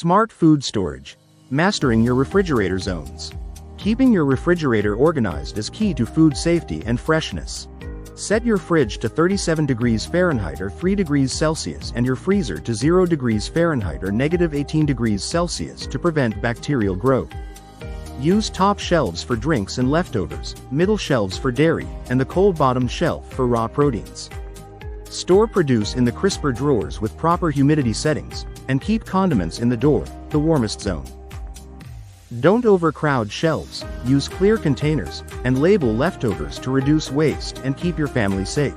Smart food storage. Mastering your refrigerator zones. Keeping your refrigerator organized is key to food safety and freshness. Set your fridge to 37 degrees Fahrenheit or 3 degrees Celsius and your freezer to 0 degrees Fahrenheit or -18 degrees Celsius to prevent bacterial growth. Use top shelves for drinks and leftovers, middle shelves for dairy, and the cold bottom shelf for raw proteins. Store produce in the crisper drawers with proper humidity settings, and keep condiments in the door, the warmest zone. Don't overcrowd shelves, use clear containers, and label leftovers to reduce waste and keep your family safe.